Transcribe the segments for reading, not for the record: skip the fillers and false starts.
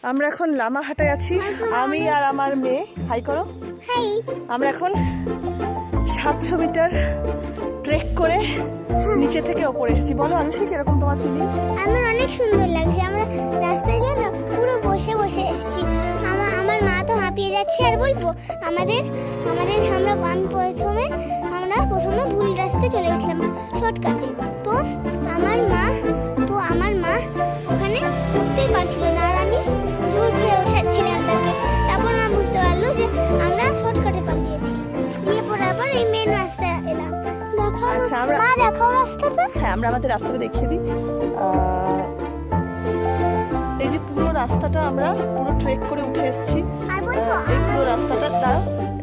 আমরা এখন লামাহাটায় আছি, আমি আর আমার মেয়ে। হাই করো। হাই। আমরা এখন 700 মিটার ট্রেক করে নিচে থেকে ওপরে এসেছি। বলো আনুষি, কিরকম তোমার ফিলিংস? আমার অনেক সুন্দর লাগছে। আমরা রাস্তায় জানো পুরো বসে বসে এসেছি। আমার মা তো হাঁপিয়ে যাচ্ছে। আর বলবো আমাদের আমরা প্রথমে ভুল রাস্তায় চলে গেছিলাম, শর্টকাটে। তো আমার মা ওখানে উঠতেই পারছিল না, আর আমি জোর করে উঠাচ্ছিলাম তাকে। তারপর মা বুঝতে পারলো যে আমরা শর্টকাটে পা দিয়েছি, দিয়ে পরে আবার এই মেন রাস্তায় এলাম। আচ্ছা, মা দেখাও রাস্তাটা। হ্যাঁ, আমরা আমাদের রাস্তাটা দেখিয়ে দিই। এই যে পুরো রাস্তাটা আমরা পুরো ট্রেক করে উঠে এসেছি। এই পুরো রাস্তাটা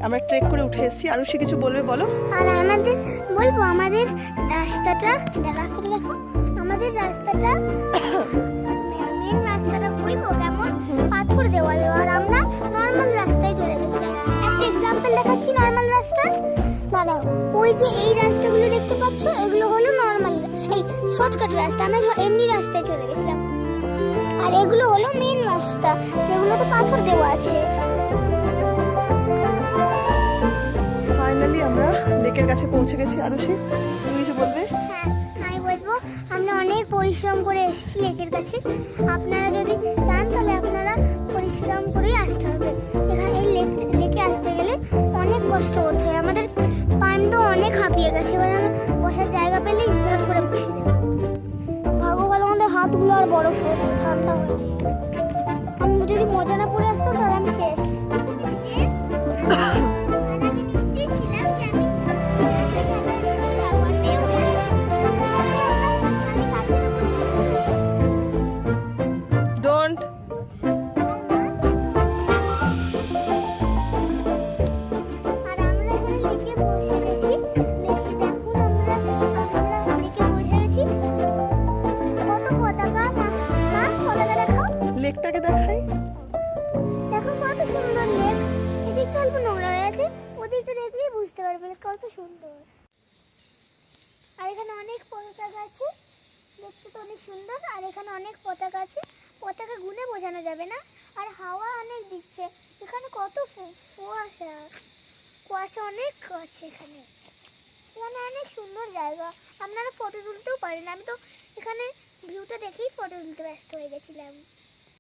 আমরা ট্রেক করে উঠে এসেছি। আরুষি কিছু বলবে, বলো। আর আমাদের রাস্তাটা দেখো। আমাদের রাস্তাটা মেন রাস্তাটা বলবো কেমন পাথর দেওয়া। আর আমরা নর্মাল রাস্তায় চলে গেছিলাম। একটা এক্সাম্পল দেখাচ্ছি নর্মাল রাস্তা। দাঁড়াও, ওই যে এই রাস্তাগুলো দেখতে পাচ্ছ, এগুলো হলো নর্মাল, এই শর্টকাট রাস্তা। আমরা এমনি রাস্তায় চলে গেছিলাম। আর এগুলো হলো মেন রাস্তা, এগুলোতে পাথর দেওয়া আছে। ফাইনালি আমরা লেকের কাছে পৌঁছে গেছি। আরুষি, তুমি কিছু বলবে? হ্যাঁ, আমি বলবো আমরা অনেক পরিশ্রম করে এসেছি লেকের কাছে। আপনারা যদি চান তাহলে আপনারা পরিশ্রম করেই আসতে হবে। এখানে এই লেকে আসতে গেলে অনেক কষ্ট করতে হয়। আমাদের পান তো অনেক হাঁপিয়ে গেছে। এবার আমরা বসার জায়গা পেলেই ঝট করে বসে যাবো। ভালো আমাদের হাতগুলো আর বরফ হয়ে যাবে, ঠান্ডা হয়ে যাবে। আমি যদি মজা না পড়ে আসতাম তাহলে আমি শেষ। লেকটাকে দেখাই। দেখো কত সুন্দর লেক। এদিকটা অল্প নোংরা হয়ে আছে, ওদিকটা দেখলেই বুঝতে পারবে কত সুন্দর। আর এখানে অনেক পতাকা আছে, দেখতে তো অনেক সুন্দর। আর এখানে অনেক পতাকা আছে, পতাকা গুনে বোঝানো যাবে না। আর হাওয়া অনেক দিচ্ছে। এখানে কত কুয়াশা অনেক আছে। এখানে অনেক সুন্দর জায়গা। আপনারা ফটো তুলতেও পারেন। আমি তো এখানে ভিউটা দেখেই ফটো তুলতে ব্যস্ত হয়ে গেছিলাম।